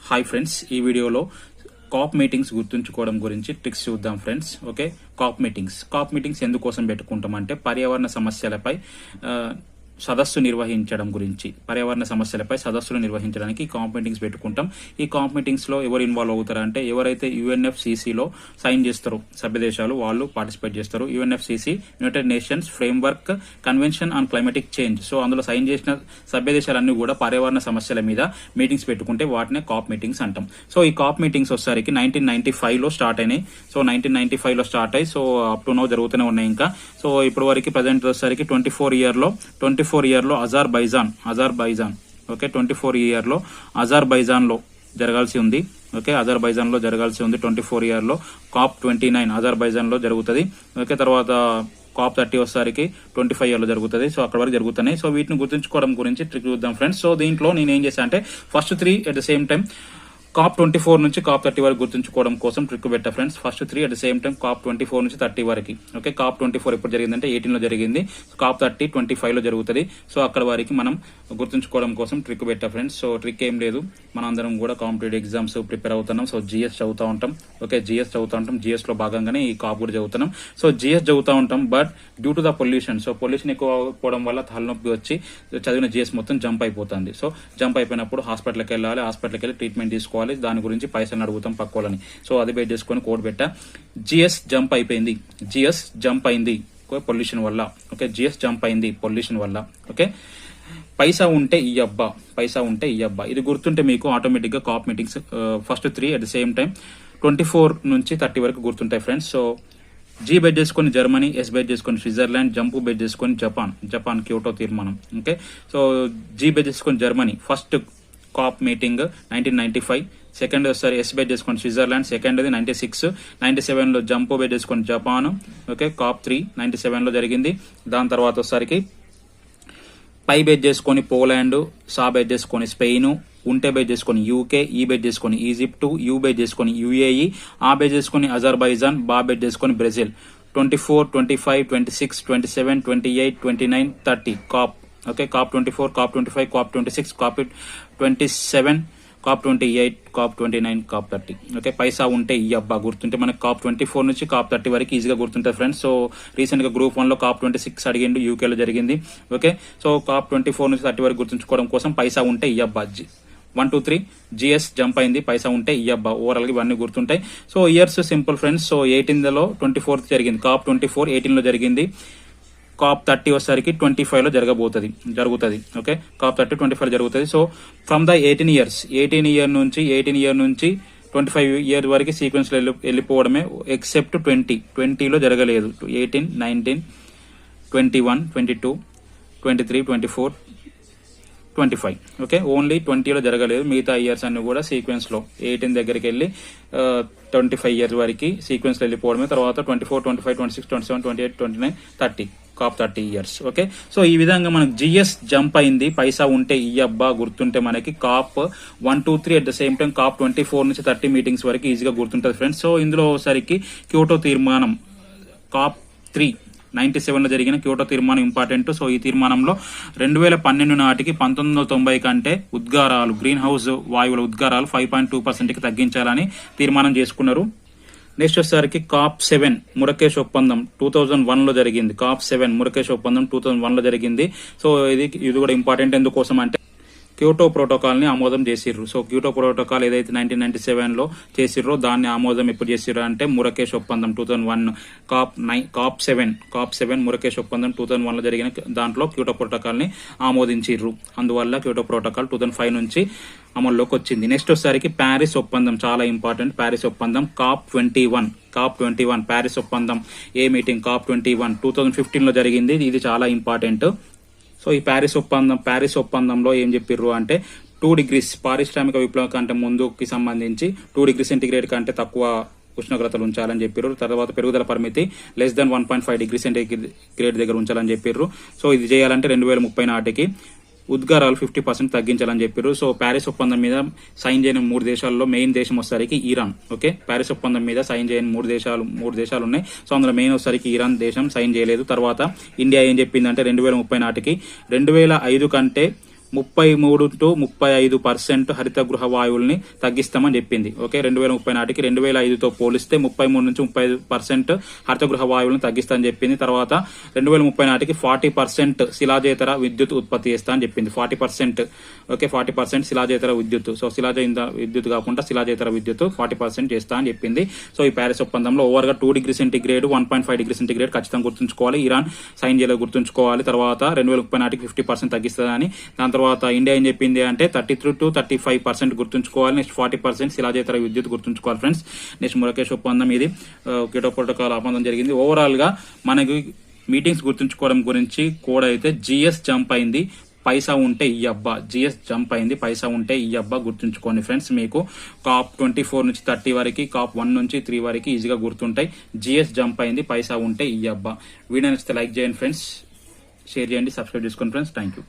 Hi friends, ఈ వీడియోలో cap meetings గుర్తుంచుకోవడం గురించి ట్రిక్స్ చూద్దాం ఫ్రెండ్స్. ఓకే, కాప్ మీటింగ్స్ ఎందుకోసం పెట్టుకుంటామంటే పర్యావరణ సమస్యలపై సదస్సు నిర్వహించడం గురించి, పర్యావరణ సమస్యలపై సదస్సులు నిర్వహించడానికి కాప్ మీటింగ్స్ పెట్టుకుంటాం. ఈ కాప్ మీటింగ్స్ లో ఎవరు ఇన్వాల్వ్ అవుతారంటే ఎవరైతే యుఎన్ఎఫ్సిసిలో సైన్ చేస్తారో సభ్య దేశాలు వాళ్ళు పార్టిసిపేట్ చేస్తారు. UNFCCC United nations framework convention on climatic change. So అందులో సైన్ చేసిన సభ్య దేశాలన్నీ కూడా పర్యావరణ సమస్యల మీద మీటింగ్స్ పెట్టుకుంటే వాటినే కాప్ మీటింగ్స్ అంటాం. సో ఈ కాప్ మీటింగ్స్ వచ్చేసరికి 1995 లో స్టార్ట్ అయినాయి. సో 1995 లో స్టార్ట్ అయ్యి సో అప్ టు నౌ జరుగుతూనే ఉన్నాయి ఇంకా. సో ఇప్పుడు వరకు ప్రజెంట్ వచ్చేసరికి 24 ఇయర్ లో అజర్బైజాన్ ఓకే 24 ఇయర్ లో అజర్బైజాన్ లో జరగాల్సి ఉంది. ఓకే, అజర్బైజాన్ లో జరగాల్సి ఉంది 24 ఇయర్ లో. కాప్ 29 అజర్బైజాన్ లో జరుగుతుంది. ఓకే, తర్వాత కాప్ 30 వచ్చేసరికి 25 ఇయర్ లో జరుగుతుంది. సో అక్కడ వరకు జరుగుతున్నాయి. సో వీటిని గుర్తుంచుకోవడం గురించి ట్రిక్ చూద్దాం ఫ్రెండ్స్. సో దీంట్లో నేను ఏం చేశాను అంటే first 3 at the same time COP 24 నుంచి కాప్ 30 వరకు గుర్తుంచుకోవడం కోసం ట్రిక్ పెట్టా friends. First 3 at the same time COP 24 నుంచి 30 వరకు. ఓకే, కాప్ 24 ఎప్పుడు జరిగిందంటే 18 లో జరిగింది. కాప్ 30 25 లో జరుగుతుంది. సో అక్కడ వరకు మనం గుర్తుంచుకోవడం కోసం ట్రిక్ పెట్టా ఫ్రెండ్స్. సో ట్రిక్ ఏం లేదు, మనం అందరం కూడా కాంపిటేటివ్ ఎగ్జామ్స్ ప్రిపేర్ అవుతున్నాం. సో జిఎస్ చదువుతూ ఉంటాం. ఓకే, జిఎస్ చదువుతూ ఉంటాం. జిఎస్ లో భాగంగానే ఈ కాప్ కూడా చదువుతున్నాం. సో జిఎస్ చదువుతూ ఉంటాం, but due to the pollution, so pollution ఎక్కువ అవడం వల్ల తలనొప్పి వచ్చి చదివిన జిఎస్ మొత్తం జంప్ అయిపోతుంది. సో జంప్ అయిపోయినప్పుడు హాస్పిటల్కి వెళ్ళాలి, హాస్పిటల్కి వెళ్ళి ట్రీట్మెంట్ తీసుకోవాలి. దాని గురించి పైసలు అడుగుతాం పక్కోళ్ళని. సో అది బేట్ చేసుకుని కోడ్ పెట్టా. జిఎస్ జంప్ అయింది పొల్యూషన్ వల్ల. ఓకే, జిఎస్ జంప్ అయింది పొల్యూషన్ వల్ల. ఓకే, పైసా ఉంటే ఈ అబ్బా ఇది గుర్తుంటే మీకు ఆటోమేటిక్ గా COP meetings first 3 at the same time 24 నుంచి 30 వరకు గుర్తుంటాయి ఫ్రెండ్స్. సో జీ బెట్ చేసుకుని జర్మనీ, ఎస్ బెట్ చేసుకుని స్విట్జర్లాండ్, జంపు బెట్ చేసుకుని జపాన్ క్యోటో తీర్మానం. ఓకే, సో జీ బెట్ చేసుకుని Germany first COP meeting 1995. Second ఒకసారి ఎస్ బెట్ చేసుకుని స్విట్జర్లాండ్, సెకండ్ 96. 97 లో జంపు బెట్ చేసుకుని జపాన్. ఓకే, కాప్ 3 97 లో జరిగింది. దాని తర్వాత ఒకసారికి పై బెట్ చేసుకుని పోలాండ్, సా బెట్ చేసుకుని స్పెయిన్, ఉంటే బెట్ చేసుకుని యూకే, ఈ బెట్ చేసుకుని ఈజిప్ట్, యూ బెట్ చేసుకుని యుఏఈ, ఆ బెట్ చేసుకుని అజర్బైజాన్, బా బెట్ చేసుకుని Brazil. 24, 25, 26, 27, 28, 29, 30 COP. Okay, COP 24, COP 25, COP 26, COP 27, cap 28, cap 29, cap 30. Okay, పైసా ఉంటే ఈ అబ్బా గుర్తుంటే మనకి కాప్ 24 నుంచి కాప్ 30 వరకు ఈజీగా గుర్తుంటుంది ఫ్రెండ్స్. సో రీసెంట్ గా గ్రూప్ 1 లో కాప్ 26 అడిగిండు, యూకేలో జరిగింది. ఓకే, సో కాప్ 24 నుంచి 30 వరకు గుర్తుంచుకోవడం కోసం పైసా ఉంటే ఈ అబ్బా 1, 2, 3 జిఎస్ జంప్ అయింది, పైసా ఉంటే ఈ అబ్బా ఓవరాల్ గా ఇవన్నీ గుర్తుంటాయి. So years simple friends. So 18 లో 24 జరిగింది కాప్ 24, 18 లో జరిగింది. కాప్ 30 వచ్చేసరికి 25 లో జరుగుతుంది. ఓకే, కాప్ 30 25 జరుగుతుంది. సో ఫ్రమ్ ద 18 ఇయర్ నుంచి 25 ఇయర్ వరకు సీక్వెన్స్ లో వెళ్ళిపోవడమే, ఎక్సెప్ట్ 20 లో జరగలేదు. 18, 19, 21, 22, 23, 24, 25. ఓకే, ఓన్లీ 20 లో జరగలేదు. మిగతా ఇయర్స్ అన్ని కూడా సీక్వెన్స్ లో 18 దగ్గరికి వెళ్ళి 25 ఇయర్స్ వరకు సీక్వెన్స్ లో వెళ్ళిపోవడమే. తర్వాత 24, 25, 26, 27, 28, 29, 30 కాప్ 30 ఇయర్స్. ఓకే, సో ఈ విధంగా మనకు జిఎస్ జంప్ అయింది, పైసా ఉంటే ఈ అబ్బా గుర్తుంటే మనకి COP 1, 2, 3 at the same time COP 24 నుంచి 30 మీటింగ్స్ వరకు ఈజీగా గుర్తుంటుంది ఫ్రెండ్స్. సో ఇందులో సరికి క్యోటో తీర్మానం కాప్ 3 97 లో జరిగిన క్యోటో తీర్మానం ఇంపార్టెంట్. సో ఈ తీర్మానంలో 2012 నాటికి 1990 కంటే ఉద్గారాలు, గ్రీన్ హౌస్ వాయువుల ఉద్గారాలు 5.2% కి తగ్గించాలని తీర్మానం చేసుకున్నారు. నెక్స్ట్ వచ్చేసరికి కాప్ 7 మురకేష్ ఒప్పందం 2001 లో జరిగింది. కాప్ 7 మురకేష్ ఒప్పందం 2001 లో జరిగింది. సో ఇది కూడా ఇంపార్టెంట్. ఎందుకోసం అంటే క్యోటో ప్రోటోకాల్ ని ఆమోదం చేసిర్రు. సో క్యోటో ప్రోటోకాల్ ఏదైతే 1997 లో చేసిర్రో దాన్ని ఆమోదం ఎప్పుడు చేసిర్రు అంటే మురకేష్ ఒప్పందం 2001. కాప్ 7 మురకేష్ ఒప్పందం 2001 లో జరిగిన దాంట్లో క్యోటో ప్రోటోకాల్ ని ఆమోదించిర్రు. అందువల్ల క్యోటో ప్రోటోకాల్ 2005 నుంచి అమల్లోకి వచ్చింది. నెక్స్ట్ వచ్చేసరికి ప్యారిస్ ఒప్పందం, చాలా ఇంపార్టెంట్. ప్యారిస్ ఒప్పందం కాప్ 21 ప్యారిస్ ఒప్పందం ఏ మీటింగ్ కాప్ 21 2015 లో జరిగింది. ఇది చాలా ఇంపార్టెంట్. సో ఈ ప్యారిస్ ఒప్పందంలో ఏం చెప్పిర్రు అంటే 2 degrees పారిశ్రామిక విప్లవం కంటే ముందుకి సంబంధించి 2 degrees సెంటిగ్రేడ్ కంటే తక్కువ ఉష్ణోగ్రతలు ఉంచాలని చెప్పారు. తర్వాత పెరుగుదల పరిమితి <1.5 degrees సెంటిగ్రేడ్ దగ్గర ఉంచాలని చెప్పారు. సో ఇది చేయాలంటే 2030 నాటికి ఉద్గారాలు 50% తగ్గించాలని చెప్పారు. సో ప్యారిస్ ఒప్పందం మీద సైన్ చేయని 3 దేశాల్లో మెయిన్ దేశం వచ్చేసరికి ఇరాన్. ఓకే, ప్యారిస్ ఒప్పందం మీద సైన్ చేయని 3 దేశాలు ఉన్నాయి. సో అందులో మెయిన్ వచ్చేసరికి ఇరాన్ దేశం సైన్ చేయలేదు. తర్వాత ఇండియా ఏం చెప్పిందంటే 2030 నాటికి 2005 కంటే 33 to 35% హరిత గృహ వాయువుల్ని తగ్గిస్తామని చెప్పింది. ఓకే, 2030 నాటికి 2005తో పోలిస్తే 33 నుంచి 35% హరిత గృహ వాయువులను తగ్గిస్తామని చెప్పింది. తర్వాత 2030 నాటికి 40% శిలాజేతర విద్యుత్ ఉత్పత్తి చేస్తా అని చెప్పింది. 40%. ఓకే, 40% శిలాజేతర విద్యుత్. సో విద్యుత్ కాకుండా శిలాజేతర విద్యుత్ 40% చేస్తా అని చెప్పింది. సో ఈ ప్యారిస్ ఒప్పందంలో ఓవర్ గా 2 డిగ్రీ సెంటీగ్రేడ్ 1.5 డిగ్రీ సెంటీగ్రేడ్ ఖచ్చితంగా గుర్తుంచుకోవాలి. ఇరాన్ సైన్ చేయలేదు, గుర్తుంచుకోవాలి. తర్వాత 2030 నాటికి 50% తగ్గిస్తుందని. దాని తర్వాత ఇండియా ఏం చెప్పింది అంటే 33 to 35% గుర్తుంచుకోవాలి. నెక్స్ట్ 40% శిలాజేతర విద్యుత్ గుర్తుంచుకోవాలి ఫ్రెండ్స్. నెక్స్ట్ మురకేష్ ఒప్పందం, ఇది క్యోటో ప్రోటోకాల్ ఒప్పందం జరిగింది. ఓవరాల్ గా మనకి మీటింగ్స్ గుర్తుంచుకోవడం గురించి కోడ్ అయితే జిఎస్ జంప్ అయింది, పైసా ఉంటే ఈ అబ్బా. జిఎస్ జంప్ అయింది, పైసా ఉంటే ఈ అబ్బా గుర్తుంచుకోండి ఫ్రెండ్స్. మీకు కాప్ 24 నుంచి 30 వరకు, కాప్ 1 నుంచి 3 వరకు ఈజీగా గుర్తుంటాయి. జిఎస్ జంప్ అయింది, పైసా ఉంటే ఈ అబ్బా. వీడియో నచ్చితే లైక్ చేయండి ఫ్రెండ్స్, షేర్ చేయండి, సబ్స్క్రైబ్ చేసుకోండి ఫ్రెండ్స్. Thank you.